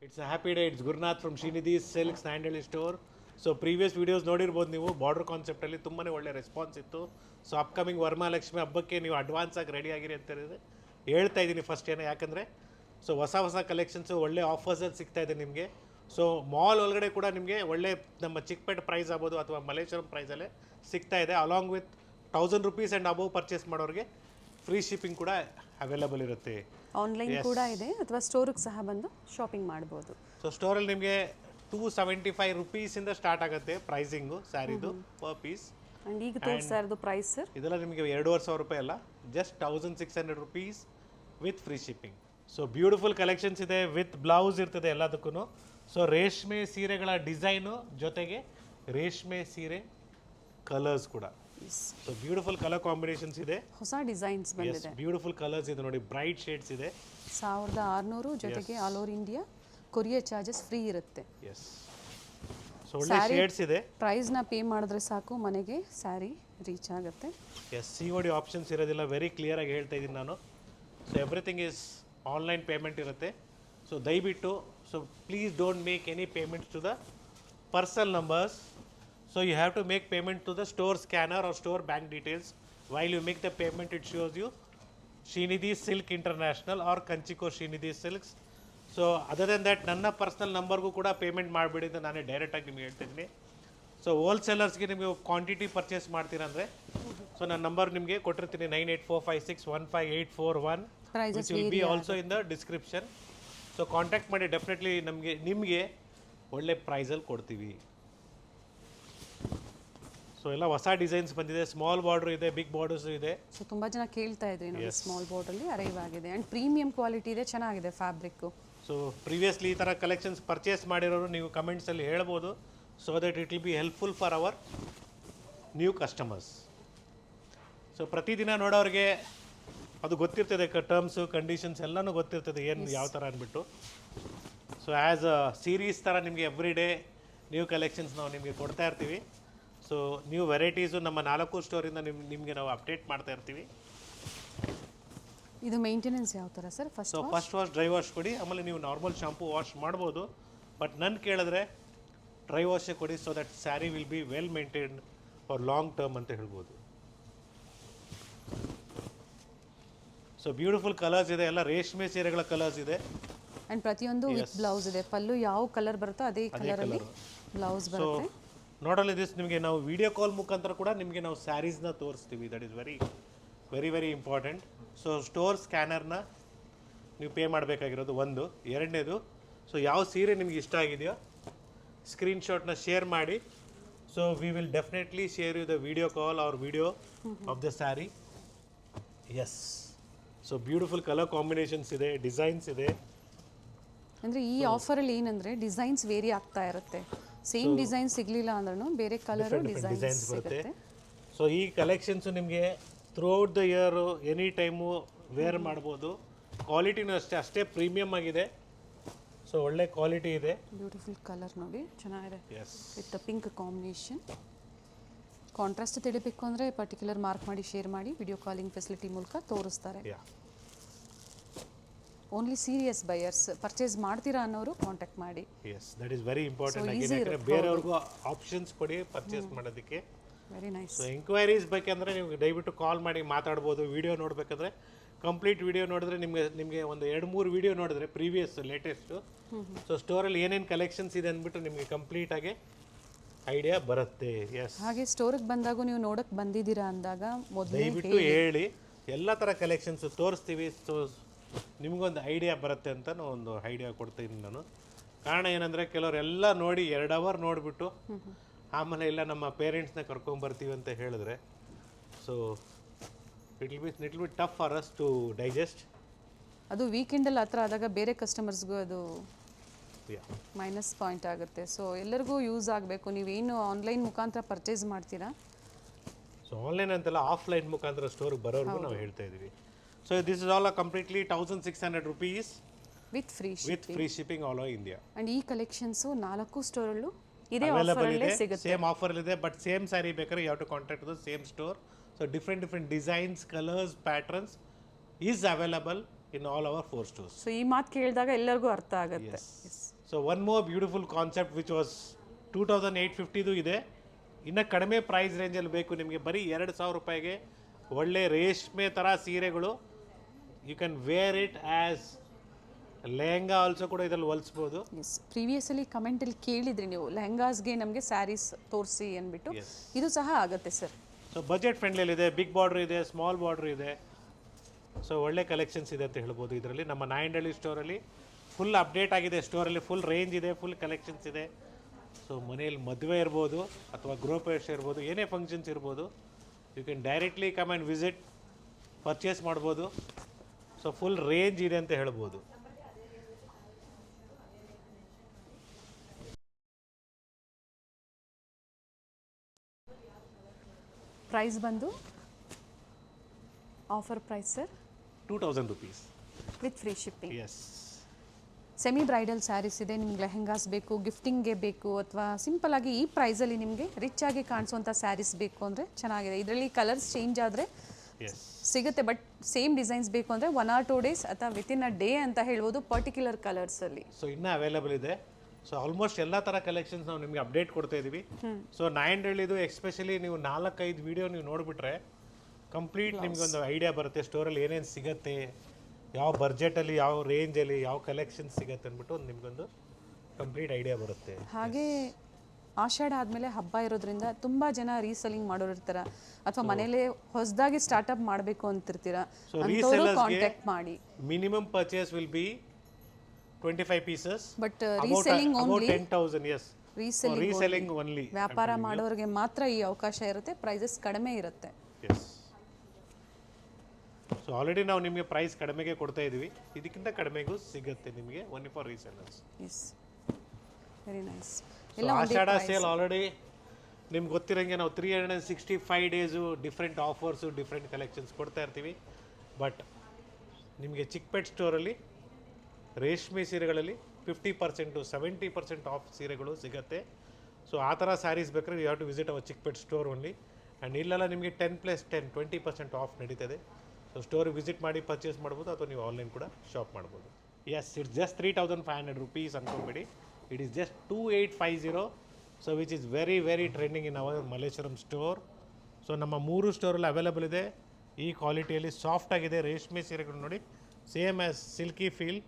It's a happy day. It's Gurnath from Srinidhi's Silks Nandeli store. So previous videos ನೋಡಿರ್ಬೋದು ನೀವು border ಕಾನ್ಸೆಪ್ಟಲ್ಲಿ ತುಂಬಾ ಒಳ್ಳೆ response ಇತ್ತು. So upcoming Varamahalakshmi ಹಬ್ಬಕ್ಕೆ ನೀವು ಅಡ್ವಾನ್ಸಾಗಿ ರೆಡಿ ಆಗಿರಿ ಅಂತ ಹೇಳಿದ್ರೆ ಹೇಳ್ತಾ ಇದ್ದೀನಿ ಫಸ್ಟ್ ಏನೋ, ಯಾಕಂದರೆ ಸೊ ಹೊಸ ಕಲೆಕ್ಷನ್ಸು ಒಳ್ಳೆ ಆಫರ್ಸಲ್ಲಿ ಸಿಗ್ತಾ ಇದೆ ನಿಮಗೆ. ಸೊ ಮಾಲ್ ಒಳಗಡೆ ಕೂಡ ನಿಮಗೆ ಒಳ್ಳೆ ನಮ್ಮ ಚಿಕ್ಕಪೇಟೆ ಪ್ರೈಸ್ ಆಗ್ಬೋದು ಅಥವಾ ಮಲೇಶ್ವರಂ ಪ್ರೈಸಲ್ಲೇ ಸಿಗ್ತಾ ಇದೆ. Along with 1000 rupees and above purchase ಮಾಡೋರಿಗೆ ಫ್ರೀ ಶಿಪ್ಪಿಂಗ್ ಕೂಡ ಅವೈಲೇಬಲ್ ಇರುತ್ತೆ. ಆನ್ಲೈನ್ ಕೂಡ ಇದೆ ಅಥವಾ ಸ್ಟೋರಿಗೆ ಸಹ ಬಂದು ಶಾಪಿಂಗ್ ಮಾಡ್ಬೋದು. ಸೊ ಸ್ಟೋರಲ್ಲಿ ನಿಮಗೆ 275 rupees ಸ್ಟಾರ್ಟ್ ಆಗುತ್ತೆ ಪ್ರೈಸಿಂಗು ಸ್ಯಾರಿದು ಪರ್ ಪೀಸ್. ಆ್ಯಂಡ್ ಈಗ ತೋರಿಸ್ತಾ ಇರೋದು ಪ್ರೈಸ್ ಸರ್ ಇದೆಲ್ಲ ನಿಮಗೆ 2500 ಅಲ್ಲ, just 1600 rupees with free shipping. So beautiful collections ಇದೆ, ವಿತ್ ಬ್ಲೌಸ್ ಇರ್ತದೆ ಎಲ್ಲದಕ್ಕೂ. ಸೊ ರೇಷ್ಮೆ ಸೀರೆಗಳ ಡಿಸೈನು ಜೊತೆಗೆ ರೇಷ್ಮೆ ಸೀರೆ ಕಲರ್ಸ್ ಕೂಡ. ಸೊ ಬ್ಯೂಟಿಫುಲ್ ಕಲರ್ ಕಾಂಬಿನೇಷನ್ಸ್ ಇದೆ, ಹೊಸ ಡಿಸೈನ್ಸ್ ಬಂದಿದೆ, ಬ್ಯೂಟಿಫುಲ್ ಕಲರ್ಸ್ ಇದೆ ನೋಡಿ, ಬ್ರೈಟ್ ಶೇಡ್ಸ್ ಇದೆ. 1600 ಜೊತೆಗೆ all over India courier charges free ಇರುತ್ತೆ. ಎಸ್, ಸೊ ಒಳ್ಳೆ ಶೇಡ್ಸ್ ಇದೆ. ಪ್ರೈಸ್ನ ಪೇ ಮಾಡಿದ್ರೆ ಸಾಕು ಮನೆಗೆ ಸ್ಯಾರಿ ರೀಚ್ ಆಗುತ್ತೆ. ಎಸ್, COD ಆಪ್ಷನ್ಸ್ ಇರೋದಿಲ್ಲ, ವೆರಿ ಕ್ಲಿಯರ್ ಆಗಿ ಹೇಳ್ತಾ ಇದ್ದೀನಿ ನಾನು. So everything is online payment ಇರುತ್ತೆ. ಸೊ ದಯವಿಟ್ಟು so please don't make any payments to the personal numbers. So you have to make payment to the store scanner or store bank details. While you make the payment it shows you Srinidhi silk international are ಕಂಚಿಕೋ Srinidhi silks. So other than that ನನ್ನ personal ನಂಬರ್ಗೂ ಕೂಡ payment ಮಾಡಿಬಿಡಿ ಅಂತ ನಾನೇ ಡೈರೆಕ್ಟಾಗಿ ನಿಮ್ಗೆ ಹೇಳ್ತಿದ್ದೀನಿ. ಸೊ ಹೋಲ್ಸೇಲರ್ಸ್ಗೆ ನಿಮಗೆ ಕ್ವಾಂಟಿಟಿ ಪರ್ಚೇಸ್ ಮಾಡ್ತೀರಂದರೆ ಸೊ ನನ್ನ ನಂಬರ್ ನಿಮಗೆ ಕೊಟ್ಟಿರ್ತೀನಿ 9845615841, which will be also in the description. So contact ಮಾಡಿ, ಡೆಫಿನೆಟ್ಲಿ ನಿಮಗೆ ಒಳ್ಳೆ ಪ್ರೈಸಲ್ಲಿ ಕೊಡ್ತೀವಿ. ಸೊ ಎಲ್ಲ ಹೊಸ ಡಿಸೈನ್ಸ್ ಬಂದಿದೆ, ಸ್ಮಾಲ್ ಬಾರ್ಡರ್ ಇದೆ, ಬಿಗ್ ಬಾರ್ಡರ್ಸ್ ಇದೆ. ಸೊ ತುಂಬ ಜನ ಕೇಳ್ತಾ ಇದ್ರಿ ನೋಡಿ, ಸ್ಮಾಲ್ ಬಾರ್ಡರ್ಲಿ ಅರೈವ್ ಆಗಿದೆ ಆ್ಯಂಡ್ ಪ್ರೀಮಿಯಂ ಕ್ವಾಲಿಟಿ ಇದೆ, ಚೆನ್ನಾಗಿದೆ ಫ್ಯಾಬ್ರಿಕ್ಕು. ಸೊ ಪ್ರೀವಿಯಸ್ಲಿ ಈ ಥರ ಕಲೆಕ್ಷನ್ಸ್ ಪರ್ಚೇಸ್ ಮಾಡಿರೋರು ನೀವು ಕಮೆಂಟ್ಸಲ್ಲಿ ಹೇಳ್ಬೋದು, so that it will be helpful for our new customers. So ಪ್ರತಿದಿನ ನೋಡೋರಿಗೆ ಅದು ಗೊತ್ತಿರ್ತದೆ, ಟರ್ಮ್ಸು ಕಂಡೀಷನ್ಸ್ ಎಲ್ಲನೂ ಗೊತ್ತಿರ್ತದೆ ಏನು ಯಾವ ಥರ ಅಂದ್ಬಿಟ್ಟು. ಸೊ ಆ್ಯಸ್ ಅ ಸೀರೀಸ್ ಥರ ನಿಮಗೆ ಎವ್ರಿ ಡೇ ನ್ಯೂ ಕಲೆಕ್ಷನ್ಸ್ ನಾವು ನಿಮಗೆ ಕೊಡ್ತಾ ಇರ್ತೀವಿ. ಸೊ ನ್ಯೂ ವೆರೈಟೀಸು ನಮ್ಮ 4 ಸ್ಟೋರಿಂದ ನಿಮಗೆ ನಾವು ಅಪ್ಡೇಟ್ ಮಾಡ್ತಾ ಇರ್ತೀವಿ. ಇದು ಮೇಂಟೆನೆನ್ಸ್ ಯಾವ ಥರ sir? So first wash, dry wash ಕೊಡಿ, ಆಮೇಲೆ ನೀವು ನಾರ್ಮಲ್ ಶಾಂಪೂ ವಾಶ್ ಮಾಡ್ಬೋದು. ಬಟ್ ನನ್ನ ಕೇಳಿದ್ರೆ ಡ್ರೈ ವಾಶೇ ಕೊಡಿ, so that sari will be well maintained for long term ಅಂತ ಹೇಳ್ಬೋದು. ಸೊ ಬ್ಯೂಟಿಫುಲ್ ಕಲರ್ಸ್ ಇದೆ, ಎಲ್ಲ ರೇಷ್ಮೆ ಸೀರೆಗಳ ಕಲರ್ಸ್ ಇದೆ. ಆ್ಯಂಡ್ ಪ್ರತಿಯೊಂದು ವಿತ್ ಬ್ಲೌಸ್ ಇದೆ, ಪಲ್ಲು ಯಾವ ಕಲರ್ ಬರುತ್ತೋ ಅದೇ ಕಲರಲ್ಲಿ ಬ್ಲೌಸ್ ಬರುತ್ತೆ. ನಾಟ್ ಓನ್ಲಿ ದಿಸ್, ನಿಮಗೆ ನಾವು ವಿಡಿಯೋ ಕಾಲ್ ಮುಖಾಂತರ ಕೂಡ ನಿಮಗೆ ನಾವು ಸ್ಯಾರೀಸ್ನ ತೋರಿಸ್ತೀವಿ. That is very very very important. So store ಸ್ಕ್ಯಾನರ್ನ ನೀವು ಪೇ ಮಾಡಬೇಕಾಗಿರೋದು ಒಂದು. ಎರಡನೇದು, ಸೊ ಯಾವ ಸೀರೆ ನಿಮ್ಗೆ ಇಷ್ಟ ಆಗಿದೆಯೋ ಸ್ಕ್ರೀನ್ಶಾಟ್ನ ಶೇರ್ ಮಾಡಿ. So we will definitely share you the video call or video of the sari. Yes, so beautiful colour combinations ಇದೆ, ಡಿಸೈನ್ಸ್ ಇದೆ. ಅಂದರೆ ಈ ಆಫರಲ್ಲಿ ಏನಂದರೆ ಡಿಸೈನ್ಸ್ ವೇರಿ ಆಗ್ತಾ ಇರುತ್ತೆ. ಸೇಮ್ ಡಿಸೈನ್ ಸಿಗಲಿಲ್ಲ ಅಂದ್ರೂ ಬೇರೆ ಕಲರ್ ಡಿಸೈನ್ಸ್ ಬರುತ್ತೆ. ಸೊ ಈ ಕಲೆಕ್ಷನ್ಸು ನಿಮಗೆ throughout the year any time wear ಮಾಡ್ಬೋದು. ಕ್ವಾಲಿಟಿನೂ ಅಷ್ಟೇ ಪ್ರೀಮಿಯಮ್ ಆಗಿದೆ. ಸೊ ಒಳ್ಳೆ ಕ್ವಾಲಿಟಿ ಇದೆ. ಬ್ಯೂಟಿಫುಲ್ ಕಲರ್ ನೋಡಿ, ಚೆನ್ನಾಗಿದೆ. Yes, with pink combination. Contrast ತಿಳಿಬೇಕು ಅಂದರೆ ಪರ್ಟಿಕ್ಯುಲರ್ ಮಾರ್ಕ್ ಮಾಡಿ ಶೇರ್ ಮಾಡಿ ವಿಡಿಯೋ ಕಾಲಿಂಗ್ ಫೆಸಿಲಿಟಿ ಮೂಲಕ ತೋರಿಸ್ತಾರೆ. ಓನ್ಲಿ ಸೀರಿಯಸ್ ಬಯರ್ಸ್ ಪರ್ಚೇಸ್ ಮಾಡ್ತೀರಾ ಅನ್ನೋರು ಕಾಂಟ್ಯಾಕ್ಟ್ ಮಾಡಿ. Yes, that is very important. ಯಾಕಂದರೆ ಬೇರೆಯವ್ರಿಗೂ ಆಪ್ಷನ್ಸ್ ಕೊಡಿ ಪರ್ಚೇಸ್ ಮಾಡೋದಕ್ಕೆ. Very nice. ಸೊ ಎಂಕ್ವೈರೀಸ್ ಬೇಕಂದರೆ ನೀವು ದಯವಿಟ್ಟು ಕಾಲ್ ಮಾಡಿ ಮಾತಾಡ್ಬೋದು. ವಿಡಿಯೋ ನೋಡಬೇಕಂದ್ರೆ ಕಂಪ್ಲೀಟ್ ವಿಡಿಯೋ ನೋಡಿದ್ರೆ ನಿಮಗೆ ಒಂದು 2-3 ವಿಡಿಯೋ ನೋಡಿದ್ರೆ ಪ್ರೀವಿಯಸ್ ಲೇಟೆಸ್ಟು ಸೊ ಸ್ಟೋರಲ್ಲಿ ಏನೇನು ಕಲೆಕ್ಷನ್ಸ್ ಇದೆ ಅಂದ್ಬಿಟ್ಟು ನಿಮಗೆ ಕಂಪ್ಲೀಟಾಗಿ ಐಡಿಯಾ ಬರುತ್ತೆ. ಎಸ್, ಹಾಗೆ ಸ್ಟೋರಿಗೆ ಬಂದಾಗ ನೀವು ನೋಡೋಕ್ಕೆ ಬಂದಿದ್ದೀರಾ ಅಂದಾಗ ದಯವಿಟ್ಟು ಹೇಳಿ, ಎಲ್ಲ ಥರ ಕಲೆಕ್ಷನ್ಸ್ ತೋರಿಸ್ತೀವಿ. ಸೊ ನಿಮಗೊಂದು ಐಡಿಯಾ ಬರುತ್ತೆ ಅಂತ ಒಂದು ಐಡಿಯಾ ಕೊಡ್ತೀನಿ ನಾನು. ಕಾರಣ ಏನಂದರೆ ಕೆಲವರೆಲ್ಲ ನೋಡಿ 2 hour ನೋಡಿಬಿಟ್ಟು ಆಮೇಲೆ ಇಲ್ಲ ನಮ್ಮ ಪೇರೆಂಟ್ಸ್ನ ಕರ್ಕೊಂಬರ್ತೀವಿ ಅಂತ ಹೇಳಿದ್ರೆ so it will be tough for us to digest. ಅದು ವೀಕೆಂಡಲ್ಲಿ ಹತ್ರ ಆದಾಗ ಬೇರೆ ಕಸ್ಟಮರ್ಸ್ಗೂ ಅದು ಮೈನಸ್ ಪಾಯಿಂಟ್ ಆಗುತ್ತೆ. ಸೊ ಎಲ್ಲರಿಗೂ ಯೂಸ್ ಆಗಬೇಕು. ನೀವೇನು ಆನ್ಲೈನ್ ಮುಖಾಂತರ ಪರ್ಚೇಸ್ ಮಾಡ್ತೀರಾ, ಸೊ ಆನ್ಲೈನ್ ಅಂತಲ್ಲ ಆಫ್ಲೈನ್ ಮುಖಾಂತರ ಸ್ಟೋರ್ಗೆ ಬರೋರ್ಗೂ ನಾವು ಹೇಳ್ತಾ ಇದ್ದೀವಿ. So this is all completely 1600 rupees with free shipping all over India. And ಈ ಕಲೆಕ್ಷನ್ಸು 4 ಸ್ಟೋರಲ್ಲೂ ಇದೇ ಅವೈಲೇಬಲ್ ಆಫರಲ್ಲೇ ಇದೆ, ಸಿಗುತ್ತೆ. ಸೇಮ್ ಆಫರಲ್ಲಿದೆ. ಬಟ್ ಸೇಮ್ ಸ್ಯಾರಿ ಬೇಕಾದ್ರೆ you have to contact the same store. So different designs, colours, patterns is available in all our 4 stores. So ಈ ಮಾತು ಕೇಳಿದಾಗ ಎಲ್ಲರಿಗೂ ಅರ್ಥ ಆಗುತ್ತೆ. So one more beautiful concept which was 2850 ಇದೆ. ಇನ್ನು ಕಡಿಮೆ ಪ್ರೈಸ್ ರೇಂಜಲ್ಲಿ ಬೇಕು ನಿಮಗೆ, ಬರೀ 2000 ರೂಪಾಯಿಗೆ ಒಳ್ಳೆ ರೇಷ್ಮೆ ಥರ ಸೀರೆಗಳು. You can wear it as lehenga also ಕೂಡ ಇದರಲ್ಲಿ ಹೊಲಿಸ್ಬೋದು. ಎಸ್, ಪ್ರೀವಿಯಸ್ಲಿ ಕಮೆಂಟಲ್ಲಿ ಕೇಳಿದ್ರಿ ನೀವು ಲೆಹಂಗಾಸ್ಗೆ ನಮಗೆ ಸ್ಯಾರೀಸ್ ತೋರಿಸಿ ಅಂದ್ಬಿಟ್ಟು, ಇದು ಸಹ ಆಗುತ್ತೆ ಸರ್. ಸೊ ಬಜೆಟ್ ಫ್ರೆಂಡ್ಲಿಯಲ್ಲಿದೆ, ಬಿಗ್ ಬಾರ್ಡ್ರ್ ಇದೆ, ಸ್ಮಾಲ್ ಬಾರ್ಡ್ರ್ ಇದೆ. ಸೊ ಒಳ್ಳೆ ಕಲೆಕ್ಷನ್ಸ್ ಇದೆ ಅಂತ ಹೇಳ್ಬೋದು ಇದರಲ್ಲಿ. ನಮ್ಮ ನಾಯಂಡಹಳ್ಳಿ ಸ್ಟೋರಲ್ಲಿ ಫುಲ್ ಅಪ್ಡೇಟ್ ಆಗಿದೆ, ಸ್ಟೋರಲ್ಲಿ ಫುಲ್ ರೇಂಜ್ ಇದೆ, ಫುಲ್ ಕಲೆಕ್ಷನ್ಸ್ ಇದೆ. ಸೊ ಮನೆಯಲ್ಲಿ ಮದುವೆ ಇರ್ಬೋದು ಅಥವಾ ಗೃಹಪ್ರವೇಶ ಇರ್ಬೋದು, ಏನೇ ಫಂಕ್ಷನ್ಸ್ ಇರ್ಬೋದು, you can directly come and visit, purchase ಮಾಡ್ಬೋದು. ಸೊ ಫುಲ್ ರೇಂಜ್ ಇದೆ ಅಂತ ಹೇಳ್ಬೋದು. ಪ್ರೈಸ್ ಬಂದು offer price sir 2000 rupees with free shipping. Yes. Semi bridal saris ಇದೆ, ನಿಮ್ಗೆ ಲೆಹಂಗಾಸ್ ಬೇಕು, ಗಿಫ್ಟಿಂಗ್ಗೆ ಬೇಕು, ಅಥವಾ ಸಿಂಪಲ್ ಆಗಿ ಈ ಪ್ರೈಸಲ್ಲಿ ನಿಮಗೆ ರಿಚ್ ಆಗಿ ಕಾಣಿಸುವಂಥ ಸ್ಯಾರೀಸ್ ಬೇಕು ಅಂದರೆ ಚೆನ್ನಾಗಿದೆ. ಇದರಲ್ಲಿ ಕಲರ್ಸ್ ಚೇಂಜ್ ಆದರೆ ಸಿಗುತ್ತೆ, ಬಟ್ ಸೇಮ್ ಡಿಸೈನ್ಸ್ ಬೇಕು ಅಂದರೆ 1 or 2 days ಅಥವಾ ವಿತಿನ್ ಅ ಡೇ ಅಂತ ಹೇಳ್ಬೋದು ಪರ್ಟಿಕ್ಯುಲರ್ ಕಲರ್ಸಲ್ಲಿ. ಸೊ ಇನ್ನೂ ಅವೈಲೇಬಲ್ ಇದೆ. ಸೊ ಆಲ್ಮೋಸ್ಟ್ ಎಲ್ಲ ಥರ ಕಲೆಕ್ಷನ್ಸ್ ನಾವು ನಿಮಗೆ ಅಪ್ಡೇಟ್ ಕೊಡ್ತಾ ಇದ್ದೀವಿ. ಸೊ ನಾಯಂಡಹಳ್ಳಿದು ಎಸ್ಪೆಷಲಿ ನೀವು 4-5 ವಿಡಿಯೋ ನೀವು ನೋಡಿಬಿಟ್ರೆ ಕಂಪ್ಲೀಟ್ ನಿಮ್ಗೆ ಒಂದು ಐಡಿಯಾ ಬರುತ್ತೆ ಸ್ಟೋರಲ್ಲಿ ಏನೇನು ಸಿಗುತ್ತೆ, ಯಾವ ಬಡ್ಜೆಟಲ್ಲಿ, ಯಾವ ರೇಂಜಲ್ಲಿ, ಯಾವ ಕಲೆಕ್ಷನ್ಸ್ ಸಿಗುತ್ತೆ ಅಂದ್ಬಿಟ್ಟು ನಿಮಗೊಂದು ಕಂಪ್ಲೀಟ್ ಐಡಿಯಾ ಬರುತ್ತೆ. ಹಾಗೆ ಆಷಾಢ ಆದಮೇಲೆ ಹಬ್ಬ ಇರೋದ್ರಿಂದ ತುಂಬ ಜನ ರೀಸೆಲ್ಲಿಂಗ್ ಮಾಡೋರು ಇರ್ತಾರೆ, ಅಥವಾ ಮನೇಲೆ ಹೊಸದಾಗಿ ಸ್ಟಾರ್ಟ್ಅಪ್ ಮಾಡಬೇಕು ಅಂತಿರ್ತೀರ, ಅಂಥವ್ರು ಕಾಂಟ್ಯಾಕ್ಟ್ ಮಾಡಿ. Minimum purchase will be 25 pieces, but reselling only 10,000. Yes, reselling only. ವ್ಯಾಪಾರ ಮಾಡೋರಿಗೆ ಮಾತ್ರ ಈ ಅವಕಾಶ ಇರುತ್ತೆ, ಪ್ರೈಸಸ್ ಕಡಿಮೆ ಇರುತ್ತೆ. ಎಸ್. ಸೊ ಆಲ್ರೆಡಿ ನಾವು ನಿಮಗೆ ಪ್ರೈಸ್ ಕಡಿಮೆಗೆ ಕೊಡ್ತಾ ಇದ್ದೀವಿ, ಇದಕ್ಕಿಂತ ಕಡಿಮೆಗೂ ಸಿಗುತ್ತೆ ನಿಮಗೆ only for resellers. Yes, very nice. Ashadha sale already ನಿಮ್ಗೆ ಗೊತ್ತಿರೋಂಗೆ ನಾವು 365 days different offers, different collections ಕೊಡ್ತಾ ಇರ್ತೀವಿ. ಬಟ್ ನಿಮಗೆ ಚಿಕ್ಕಪೇಟ್ ಸ್ಟೋರಲ್ಲಿ ರೇಷ್ಮೆ ಸೀರೆಗಳಲ್ಲಿ 50% to 70% ಆಫ್ ಸೀರೆಗಳು ಸಿಗುತ್ತೆ. ಸೊ ಆ ಥರ ಸ್ಯಾರೀಸ್ ಬೇಕಾದ್ರೆ you have to visit our Chickpet store only. And ಇಲ್ಲೆಲ್ಲ ನಿಮಗೆ 10+10 20% ಆಫ್ ನಡೀತದೆ. ಸೊ ಸ್ಟೋರಿಗೆ ವಿಸಿಟ್ ಮಾಡಿ ಪರ್ಚೇಸ್ ಮಾಡ್ಬೋದು, ಅಥವಾ ನೀವು ಆನ್ಲೈನ್ ಕೂಡ ಶಾಪ್ ಮಾಡ್ಬೋದು. ಎಸ್, ಇಟ್ಸ್ ಜಸ್ಟ್ 3,500 rupees ಅನ್ಕೊಂಬೇಡಿ, it is just 2850. So which is very very trending in our Malleshwaram store. So ನಮ್ಮ 3 ಸ್ಟೋರಲ್ಲಿ ಅವೈಲೇಬಲ್ ಇದೆ. ಈ ಕ್ವಾಲಿಟಿಯಲ್ಲಿ ಸಾಫ್ಟ್ ಆಗಿದೆ ರೇಷ್ಮೆ ಸೀರೆಗಳು ನೋಡಿ, same as silky feel,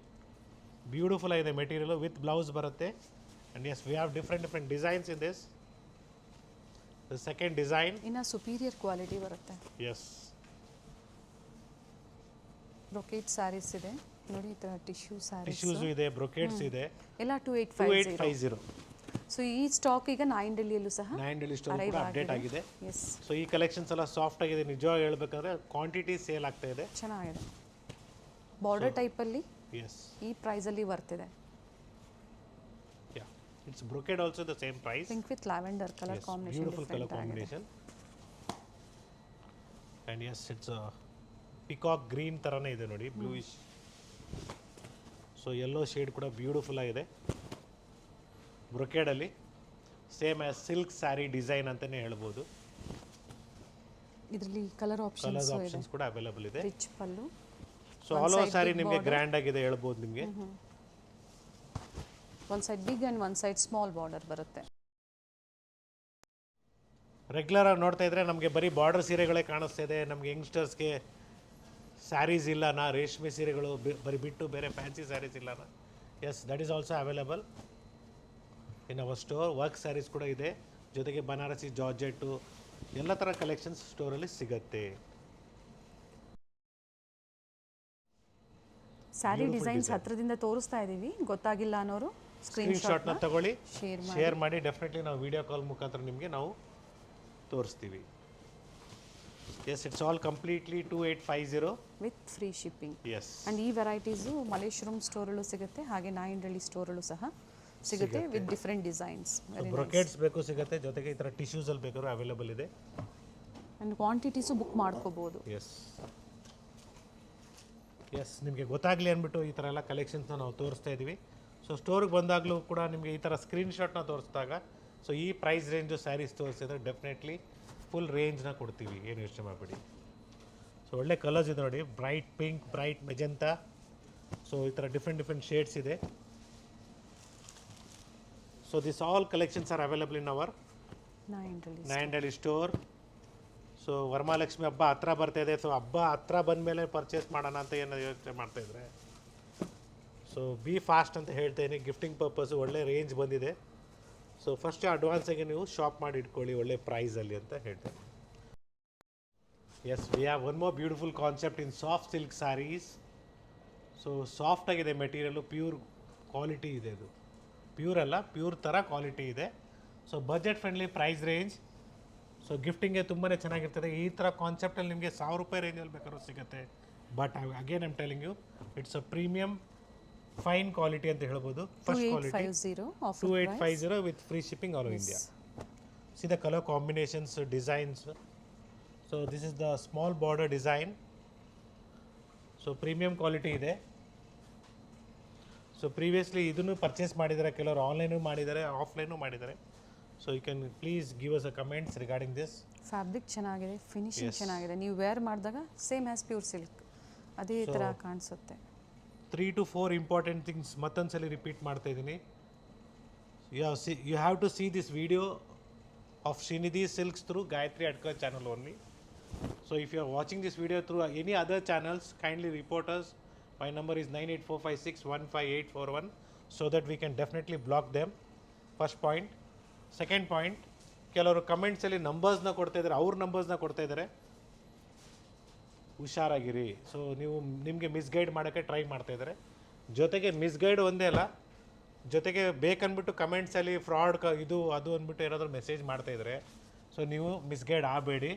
beautiful ಆಗಿದೆ ಮೆಟೀರಿಯಲು, ವಿತ್ ಬ್ಲೌಸ್ ಬರುತ್ತೆ. And yes, we have different designs in this. The second design ಇನ್ನು ಸುಪೀರಿಯರ್ ಕ್ವಾಲಿಟಿ ಬರುತ್ತೆ. ಎಸ್, ಬ್ರೊಕೇಟ್ ಸ್ಯಾರೀಸ್ ಇದೆ ನೋಡಿ, ಈ ಥರ ಟಿಶ್ಯೂ ಸ್ಯಾರೀಸ್, ಟಿಶ್ಯೂಸ್ ಇದೆ, ಬ್ರೊಕೇಟ್ಸ್ ಇದೆ, ಎಲ್ಲ 2850. 2850. ಸೊ ಈ ಸ್ಟಾಕ್ ಈಗ ನಾಯಂಡಹಳ್ಳಿಯಲ್ಲೂ ಸಹ ನಾಯಂಡಹಳ್ಳಿ ಸ್ಟೋರ್ ಕೂಡ ಅಪ್ಡೇಟ್ ಆಗಿದೆ. ಎಸ್, ಸೊ ಈ ಕಲೆಕ್ಷನ್ಸ್ ಎಲ್ಲ ಸಾಫ್ಟ್ ಆಗಿದೆ, ನಿಜವಾಗಿ ಹೇಳ್ಬೇಕಾದ್ರೆ ಕ್ವಾಂಟಿಟಿ ಸೇಲ್ ಆಗ್ತಾ ಇದೆ, ಚೆನ್ನಾಗಿದೆ. ಬಾರ್ಡರ್ ಟೈಪಲ್ಲಿ ಎಸ್, ಈ ಪ್ರೈಸಲ್ಲಿ ಬರ್ತಿದೆ. Yeah, it's brocade also the same price. Pink with lavender colour combination, beautiful colour combination. And yes, it's peacock green ಥರನೇ ಇದೆ ನೋಡಿ, ಬ್ಲೂಯಿಶ್. ಸೊ ಯೆಲ್ಲೋ ಶೇಡ್ ಕೂಡ ಬ್ಯೂಟಿಫುಲ್ ಆಗಿದೆ ಬ್ರೊಕೇಡಲ್ಲಿ, same as silk sari design ಅಂತಲೇ ಹೇಳ್ಬೋದು. ಇದರಲ್ಲಿ ಕಲರ್ ಆಪ್ಷನ್ಸ್ ಕೂಡ ಅವೈಲೇಬಲ್ ಇದೆ. Rich pallu. So all over sari ನಿಮಗೆ ಗ್ರ್ಯಾಂಡ್ ಆಗಿದೆ ಹೇಳ್ಬೋದು ನಿಮಗೆ. ಒಂದು ಸೈಡ್ ಬಿಗ್ ಆ್ಯಂಡ್ ಒಂದು ಸೈಡ್ ಸ್ಮಾಲ್ ಬಾರ್ಡರ್ ಬರುತ್ತೆ. ರೆಗ್ಯುಲರ್ ಆಗಿ ನೋಡ್ತಾ ಇದ್ರೆ ನಮಗೆ ಬರೀ ಬಾರ್ಡರ್ ಸೀರೆಗಳೇ ಕಾಣಿಸ್ತಾ ಇದೆ. ನಮಗೆ ಯಂಗ್ಸ್ಟರ್ಸ್ಗೆ ಸ್ಯಾರೀಸ್ ಇಲ್ಲನಾ, ರೇಷ್ಮೆ ಸೀರೆಗಳು ಬರೀ ಬಿಟ್ಟು ಬೇರೆ ಫ್ಯಾನ್ಸಿ ಸ್ಯಾರೀಸ್ ಇಲ್ಲನಾ? Yes, that is also available in our store. Work saris ಕೂಡ ಇದೆ, ಜೊತೆಗೆ ಬನಾರಸಿ, ಜಾರ್ಜೆಟ್ಟು ಎಲ್ಲ ಥರ ಕಲೆಕ್ಷನ್ಸ್ ಸ್ಟೋರಲ್ಲಿ ಸಿಗುತ್ತೆ. ಸ್ಯಾರಿ ಡಿಸೈನ್ಸ್ ಹತ್ರದಿಂದ ತೋರಿಸ್ತಾ ಇದ್ದೀವಿ, ಗೊತ್ತಾಗಿಲ್ಲ ಅನ್ನೋರು ಸ್ಕ್ರೀನ್ ಶಾಟ್ನ ತಗೊಳ್ಳಿ, ಶೇರ್ ಮಾಡಿ. ಡೆಫಿನೆಟ್ಲಿ ನಾವು ವಿಡಿಯೋ ಕಾಲ್ ಮುಖಾಂತರ ನಿಮಗೆ ನಾವು ತೋರಿಸ್ತೀವಿ. Yes, it's all completely 2850 with free shipping. Yes, and ಈ ವೆರೈಟೀಸು ಮಲ್ಲೇಶ್ವರಂ ಸ್ಟೋರಲ್ಲೂ ಸಿಗುತ್ತೆ, ಹಾಗೆ ನಾಯಂಡಹಳ್ಳಿ ಸ್ಟೋರಲ್ಲೂ ಸಹ ಸಿಗುತ್ತೆ ವಿತ್ ಡಿಫ್ರೆಂಟ್ ಡಿಸೈನ್ಸ್. ಬ್ರೊಕೇಟ್ಸ್ ಬೇಕು ಸಿಗುತ್ತೆ, ಜೊತೆಗೆ ಈ ಥರ ಟಿಶ್ಯೂಸಲ್ಲಿ ಬೇಕಾದ್ರೂ ಅವೈಲೇಬಲ್ ಇದೆ. ಆ್ಯಂಡ್ ಕ್ವಾಂಟಿಟೀಸು ಬುಕ್ ಮಾಡ್ಕೋಬೋದು. ಎಸ್, ಎಸ್, ನಿಮಗೆ ಗೊತ್ತಾಗಲಿ ಅಂದ್ಬಿಟ್ಟು ಈ ಥರ ಎಲ್ಲ ಕಲೆಕ್ಷನ್ಸ್ನ ನಾವು ತೋರಿಸ್ತಾ ಇದ್ದೀವಿ. ಸೊ ಸ್ಟೋರಿಗೆ ಬಂದಾಗಲೂ ಕೂಡ ನಿಮಗೆ ಈ ಥರ ಸ್ಕ್ರೀನ್ಶಾಟ್ನ ತೋರಿಸಿದಾಗ, ಸೊ ಈ ಪ್ರೈಸ್ ರೇಂಜು ಸ್ಯಾರೀಸ್ ತೋರಿಸಿದ್ರೆ ಡೆಫಿನೆಟ್ಲಿ ಫುಲ್ ರೇಂಜ್ನ ಕೊಡ್ತೀವಿ, ಏನು ಯೋಚನೆ ಮಾಡಬೇಡಿ. ಸೊ ಒಳ್ಳೆ ಕಲರ್ಸ್ ಇದೆ ನೋಡಿ, bright pink, bright magenta, so ಈ ಥರ ಡಿಫ್ರೆಂಟ್ ಶೇಡ್ಸ್ ಇದೆ. So this all collections are available in our Nayandahalli store. So Varamahalakshmi ಹಬ್ಬ ಹತ್ರ ಬರ್ತಾ ಇದೆ. ಸೊ ಹಬ್ಬ ಹತ್ರ ಬಂದಮೇಲೆ ಪರ್ಚೇಸ್ ಮಾಡೋಣ ಅಂತ ಏನೋ ಯೋಚನೆ ಮಾಡ್ತಾಯಿದ್ರೆ, ಸೊ ಬಿ ಫಾಸ್ಟ್ ಅಂತ ಹೇಳ್ತೇನೆ. ಗಿಫ್ಟಿಂಗ್ ಪರ್ಪಸ್ ಒಳ್ಳೆ ರೇಂಜ್ ಬಂದಿದೆ. ಸೊ ಫಸ್ಟ್ ಅಡ್ವಾನ್ಸಾಗಿ ನೀವು ಶಾಪ್ ಮಾಡಿ ಇಟ್ಕೊಳ್ಳಿ ಒಳ್ಳೆ ಪ್ರೈಸಲ್ಲಿ ಅಂತ ಹೇಳ್ತೇನೆ. Yes, we have one more beautiful concept in soft silk saris. So soft ಆಗಿದೆ ಮೆಟೀರಿಯಲು, ಪ್ಯೂರ್ ಕ್ವಾಲಿಟಿ ಇದೆ. ಇದು ಪ್ಯೂರ್ ಅಲ್ಲ, ಪ್ಯೂರ್ ಥರ ಕ್ವಾಲಿಟಿ ಇದೆ. So budget friendly price range. So ಗಿಫ್ಟಿಂಗ್ಗೆ ತುಂಬಾ ಚೆನ್ನಾಗಿರ್ತದೆ. ಈ ಥರ ಕಾನ್ಸೆಪ್ಟಲ್ಲಿ ನಿಮಗೆ 1000 ರೂಪಾಯಿ ರೇಂಜಲ್ಲಿ ಬೇಕಾದ್ರೂ ಸಿಗುತ್ತೆ. But again I'm telling you, it's a premium fine quality ಅಂತ ಹೇಳ್ಬೋದು. First quality 2850 with free shipping all over India. See the colour combinations, designs. So this is the small border design. So premium quality ಇದೆ. So previously ಇದನ್ನು purchase ಮಾಡಿದ್ದಾರೆ, ಕೆಲವರು online ಮಾಡಿದ್ದಾರೆ, offline ಮಾಡಿದ್ದಾರೆ. So you can please give us a comments regarding this. Fabric ಚೆನ್ನಾಗಿದೆ, finishing ಚೆನ್ನಾಗಿದೆ. ನೀವು wear ಮಾಡಿದಾಗ ಸೇಮ್ ಆ್ಯಸ್ ಪ್ಯೂರ್ ಸಿಲ್ಕ್ ಅದೇ ಥರ ಕಾಣಿಸುತ್ತೆ. 3 to 4 ಇಂಪಾರ್ಟೆಂಟ್ ಥಿಂಗ್ಸ್ ಮತ್ತೊಂದ್ಸಲಿ ರಿಪೀಟ್ ಮಾಡ್ತಾ ಇದ್ದೀನಿ. You have to see this video of Srinidhi silks through Gayathri Adkar channel only. So if you are watching this video through any other channels, kindly report us. My number is 9845615841 so that we can definitely block them. First point. Second point, ಕೆಲವರು ಕಮೆಂಟ್ಸಲ್ಲಿ ನಂಬರ್ಸ್ನ ಕೊಡ್ತಾ ಇದ್ದಾರೆ, ಅವ್ರ ನಂಬರ್ಸ್ನ ಕೊಡ್ತಾ ಇದ್ದಾರೆ. ಹುಷಾರಾಗಿರಿ. So ನೀವು ನಿಮಗೆ misguide ಮಾಡೋಕ್ಕೆ try ಮಾಡ್ತಾ ಇದ್ದಾರೆ. ಜೊತೆಗೆ ಮಿಸ್ಗೈಡ್ ಒಂದೇ ಅಲ್ಲ, ಜೊತೆಗೆ ಬೇಕನ್ಬಿಟ್ಟು ಕಮೆಂಟ್ಸಲ್ಲಿ ಫ್ರಾಡ್ ಇದು ಅದು ಅಂದ್ಬಿಟ್ಟು ಏನಾದರೂ ಮೆಸೇಜ್ ಮಾಡ್ತಾಯಿದ್ದಾರೆ. ಸೊ ನೀವು ಮಿಸ್ಗೈಡ್ ಆಗಬೇಡಿ.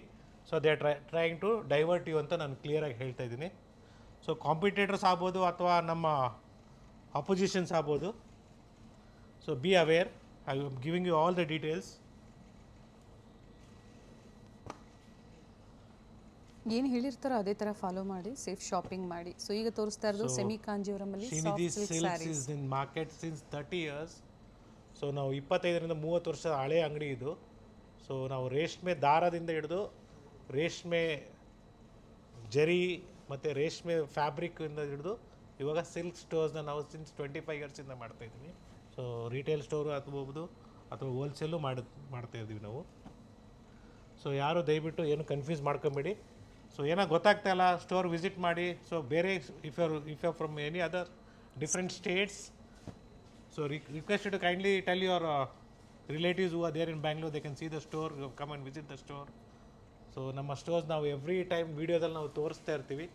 So they are trying to divert you ಅಂತ ನಾನು ಕ್ಲಿಯರಾಗಿ ಹೇಳ್ತಾ ಇದ್ದೀನಿ. ಸೊ ಕಾಂಪಿಟೇಟರ್ಸ್ ಆಗ್ಬೋದು ಅಥವಾ ನಮ್ಮ ಅಪೋಸಿಷನ್ಸ್ ಆಗ್ಬೋದು. So be aware. I am giving you all the details. ಏನು ಹೇಳಿರ್ತಾರೋ ಅದೇ ಥರ ಫಾಲೋ ಮಾಡಿ, ಸೇಫ್ ಶಾಪಿಂಗ್ ಮಾಡಿ. ಸೊ ಈಗ ತೋರಿಸ್ತಾ ಇರೋದು ಸೆಮಿ ಕಾಂಜೀವರಮಲ್ಲಿ Srinidhi silks is in market since 30 years. So ನಾವು 25ರಿಂದ 30 ವರ್ಷದ ಹಳೆ ಅಂಗಡಿ ಇದು. ಸೊ ನಾವು ರೇಷ್ಮೆ ದಾರದಿಂದ ಹಿಡಿದು ರೇಷ್ಮೆ ಜರಿ ಮತ್ತು ರೇಷ್ಮೆ ಫ್ಯಾಬ್ರಿಕ್ಕಿಂದ ಹಿಡಿದು ಇವಾಗ ಸಿಲ್ಕ್ ಸ್ಟೋರ್ಸ್ನ ನಾವು ಸಿನ್ಸ್ 25 yearsಯಿಂದ ಮಾಡ್ತಾಯಿದ್ದೀವಿ. ಸೊ ರಿಟೇಲ್ ಸ್ಟೋರು ಆಗ್ಬೋದು ಅಥವಾ ಹೋಲ್ಸೇಲು ಮಾಡ್ತಾಯಿದ್ದೀವಿ ನಾವು. ಸೊ ಯಾರು ದಯವಿಟ್ಟು ಏನು ಕನ್ಫ್ಯೂಸ್ ಮಾಡ್ಕೊಂಬೇಡಿ. ಸೊ ಏನೋ ಗೊತ್ತಾಗ್ತಾ ಇಲ್ಲ, ಸ್ಟೋರ್ ವಿಸಿಟ್ ಮಾಡಿ. ಸೊ ಬೇರೆ if you from any other different states, so request to kindly tell your relatives who are there in Bangalore, they can see the store, come and visit the store. So ನಮ್ಮ stores ನಾವು every time ವೀಡಿಯೋದಲ್ಲಿ ನಾವು ತೋರಿಸ್ತಾ ಇರ್ತೀವಿ.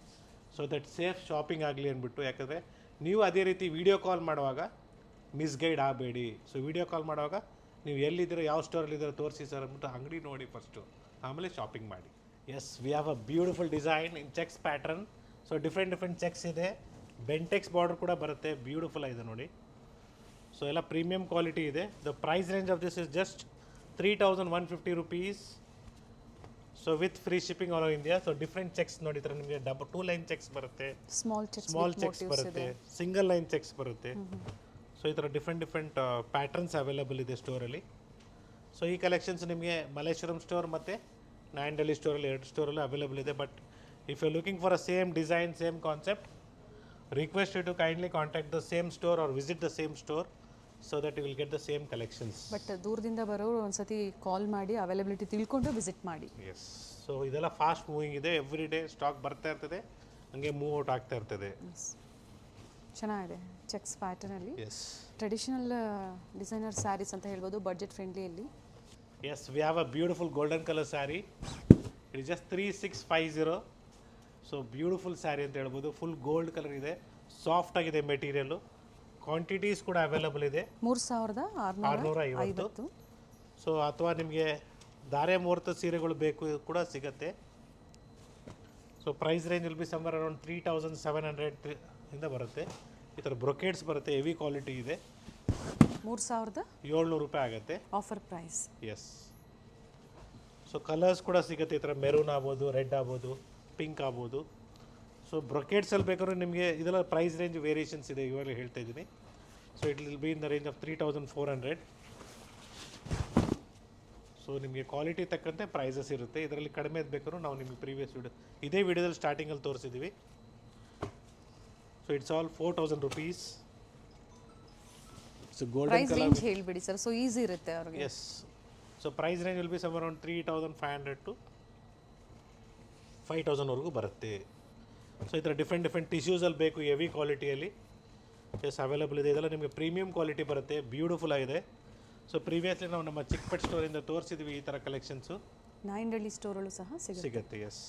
So that safe shopping ಆಗಲಿ ಅಂದ್ಬಿಟ್ಟು. ಯಾಕಂದರೆ ನೀವು ಅದೇ ರೀತಿ ವೀಡಿಯೋ ಕಾಲ್ ಮಾಡುವಾಗ ಮಿಸ್ಗೈಡ್ ಆಗಬೇಡಿ. ಸೊ ವೀಡಿಯೋ ಕಾಲ್ ಮಾಡುವಾಗ ನೀವು ಎಲ್ಲಿದ್ದೀರೋ, ಯಾವ ಸ್ಟೋರಲ್ಲಿದ್ದೀರೋ ತೋರಿಸಿ ಸರ್ ಅಂದ್ಬಿಟ್ಟು ಅಂಗಡಿ ನೋಡಿ ಫಸ್ಟು, ಆಮೇಲೆ ಶಾಪಿಂಗ್ ಮಾಡಿ. Yes, we have a beautiful design in checks pattern. So different checks ಇದೆ. ಬೆಂಟೆಕ್ಸ್ ಬಾರ್ಡರ್ ಕೂಡ ಬರುತ್ತೆ, ಬ್ಯೂಟಿಫುಲ್ ಆಗಿದೆ ನೋಡಿ. ಸೊ ಎಲ್ಲ ಪ್ರೀಮಿಯಂ ಕ್ವಾಲಿಟಿ ಇದೆ. The price range of this is just 3150 rupees. So with free shipping all over India. So different checks ನೋಡಿ, ಥರ ನಿಮಗೆ 2 ಲೈನ್ ಚೆಕ್ಸ್ ಬರುತ್ತೆ, ಸ್ಮಾಲ್ ಚೆಕ್ಸ್ ಬರುತ್ತೆ, ಸಿಂಗಲ್ ಲೈನ್ ಚೆಕ್ಸ್ ಬರುತ್ತೆ. ಸೊ ಈ ಥರ ಡಿಫ್ರೆಂಟ್ ಪ್ಯಾಟರ್ನ್ಸ್ ಅವೈಲೇಬಲ್ ಇದೆ ಸ್ಟೋರಲ್ಲಿ. ಸೊ ಈ ಕಲೆಕ್ಷನ್ಸ್ ನಿಮಗೆ ಮಲ್ಲೇಶ್ವರಂ ಸ್ಟೋರ್ ಮತ್ತು ನಾಯಂಡಹಳ್ಳಿ ಸ್ಟೋರಲ್ಲಿ 2 ಸ್ಟೋರಲ್ಲೂ ಅವೈಲೇಬಲ್ ಇದೆ. But if you looking for a same design, same concept, request you to kindly contact the same store or visit the same store so that you will get the same collections. But ದೂರದಿಂದ ಬರೋರು ಒಂದ್ಸತಿ call ಮಾಡಿ availability ತಿಳ್ಕೊಂಡು visit ಮಾಡಿ. Yes. So ಇದೆಲ್ಲ fast moving ಇದೆ. Every day stock ಬರ್ತಾ ಇರ್ತದೆ, ಹಂಗೆ ಮೂವ್ ಔಟ್ ಆಗ್ತಾ ಇರ್ತದೆ. ಚೆನ್ನಾಗಿದೆ checks ಪ್ಯಾಟರ್ನಲ್ಲಿ. S, traditional designer saris ಅಂತ ಹೇಳ್ಬೋದು, ಬಡ್ಜೆಟ್ ಫ್ರೆಂಡ್ಲಿಯಲ್ಲಿ. Yes, we have a beautiful golden colour sari. It is just 3650. So beautiful sari ಅಂತ ಹೇಳ್ಬೋದು. ಫುಲ್ ಗೋಲ್ಡ್ ಕಲರ್ ಇದೆ, ಸಾಫ್ಟ್ ಆಗಿದೆ ಮೆಟೀರಿಯಲ್ಲು. ಕ್ವಾಂಟಿಟೀಸ್ ಕೂಡ ಅವೈಲಬಲ್ ಇದೆ, 3650. ಸೊ ಅಥವಾ ನಿಮಗೆ ಧಾರೆ ಮುಹೂರ್ತ ಸೀರೆಗಳು ಬೇಕು ಕೂಡ ಸಿಗುತ್ತೆ. So price range will be somewhere around 3700 ಇಂದ ಬರುತ್ತೆ. ಈ ಥರ ಬ್ರೊಕೇಡ್ಸ್ ಬರುತ್ತೆ, ಹೆವಿ ಕ್ವಾಲಿಟಿ ಇದೆ. 3700 ರೂಪಾಯಿ ಆಗುತ್ತೆ offer price. Yes. So colours ಕೂಡ ಸಿಗುತ್ತೆ. ಈ ಥರ ಮೆರೂನ್ ಆಗ್ಬೋದು, ರೆಡ್ ಆಗ್ಬೋದು, ಪಿಂಕ್ ಆಗ್ಬೋದು. ಸೊ ಬ್ರೊಕೇಡ್ಸಲ್ಲಿ ಬೇಕಾದ್ರೂ ನಿಮಗೆ ಇದೆಲ್ಲ ಪ್ರೈಸ್ ರೇಂಜ್ ವೇರಿಯೇಷನ್ಸ್ ಇದೆ, ಇವಾಗಲೇ ಹೇಳ್ತಾ ಇದ್ದೀನಿ. So it will B in the range of 3400. So ನಿಮಗೆ ಕ್ವಾಲಿಟಿ ತಕ್ಕಂತೆ ಪ್ರೈಸಸ್ ಇರುತ್ತೆ. ಇದರಲ್ಲಿ ಕಡಿಮೆ ಬೇಕಾದ್ರೂ ನಾವು ನಿಮಗೆ ಪ್ರೀವಿಯಸ್ ಇದೇ ವಿಡಿಯೋದಲ್ಲಿ ಸ್ಟಾರ್ಟಿಂಗಲ್ಲಿ ತೋರಿಸಿದ್ದೀವಿ. So so it's all 4,000 rupees. So golden price colour. Range ಹೇಳಿಬಿಡಿ ಸರ್, ಸೊ ಈಸಿ ಇರುತ್ತೆ ಅವ್ರಿಗೆ. Yes, so price range will be some around 3,500 to 5,000 ವರೆಗೂ ಬರುತ್ತೆ. ಸೊ ಈ ಥರ ಡಿಫ್ರೆಂಟ್ ಟಿಶ್ಯೂಸಲ್ಲಿ ಬೇಕು ಹೆವಿ ಕ್ವಾಲಿಟಿಯಲ್ಲಿ ಎಸ್ ಅವೈಲೇಬಲ್ ಇದೆ. ಇದೆಲ್ಲ ನಿಮಗೆ ಪ್ರೀಮಿಯಂ ಕ್ವಾಲಿಟಿ ಬರುತ್ತೆ, ಬ್ಯೂಟಿಫುಲ್ ಆಗಿದೆ. ಸೊ ಪ್ರೀವಿಯಸ್ಲಿ ನಾವು ನಮ್ಮ ಚಿಕ್ಕಪೇಟ್ ಸ್ಟೋರಿಂದ ತೋರಿಸಿದ್ವಿ ಈ ಥರ ಕಲೆಕ್ಷನ್ಸು. ನಾಯಿಂಡಳ್ಳಿ ಸ್ಟೋರಲ್ಲೂ ಸಹ ಸಿಗುತ್ತೆ. ಎಸ್,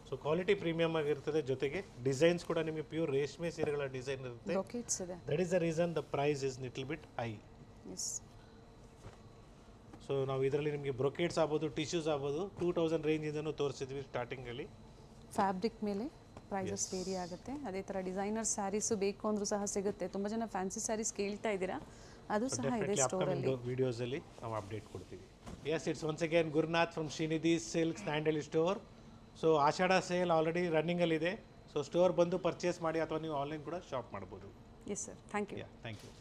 ಸೊ ಕ್ವಾಲಿಟಿ ಪ್ರೀಮಿಯಮ್ ಆಗಿರ್ತದೆ, ಜೊತೆಗೆ ಡಿಸೈನ್ಸ್ ಕೂಡ ನಿಮಗೆ ಪ್ಯೂರ್ ರೇಷ್ಮೆ ಸೀರೆಗಳ ಡಿಸೈನ್ ಇರುತ್ತೆ. ಬ್ರೊಕೇಟ್ಸ್ ಇದೆ. That is the reason the price is little bit high. Yes, so ನಾವು ಇದರಲ್ಲಿ ನಿಮಗೆ ಬ್ರೊಕೇಟ್ಸ್ ಆಗ್ಬೋದು, ಟಿಶ್ಯೂಸ್ ಆಗ್ಬೋದು, 2,000 ರೇಂಜಿಂದನೂ ತೋರಿಸಿದ್ವಿ ಸ್ಟಾರ್ಟಿಂಗಲ್ಲಿ. ಫ್ಯಾಬ್ರಿಕ್ ಮೇಲೆ ಪ್ರೈಸಸ್ ವೇರಿ ಆಗುತ್ತೆ. ಅದೇ ಥರ ಡಿಸೈನರ್ ಸ್ಯಾರೀಸು ಬೇಕು ಅಂದರೂ ಸಹ ಸಿಗುತ್ತೆ. ತುಂಬ ಜನ ಫ್ಯಾನ್ಸಿ ಸ್ಯಾರೀಸ್ ಕೇಳ್ತಾ ಇದ್ದೀರಾ, ಅದು ಸಹ ಇದೆ ಸ್ಟೋರಲ್ಲಿ. ವಿಡಿಯೋಸಲ್ಲಿ ನಾವು ಅಪ್ಡೇಟ್ ಕೊಡ್ತೀವಿ. Yes, it's once again Gurunath from Srinidhi silks Nayandahalli store. So Ashada sale already ರನ್ನಿಂಗಲ್ಲಿದೆ. ಸೊ ಸ್ಟೋರ್ ಬಂದು ಪರ್ಚೇಸ್ ಮಾಡಿ, ಅಥವಾ ನೀವು ಆನ್ಲೈನ್ ಕೂಡ ಶಾಪ್ ಮಾಡ್ಬೋದು. Yes sir, thank you. Thank you.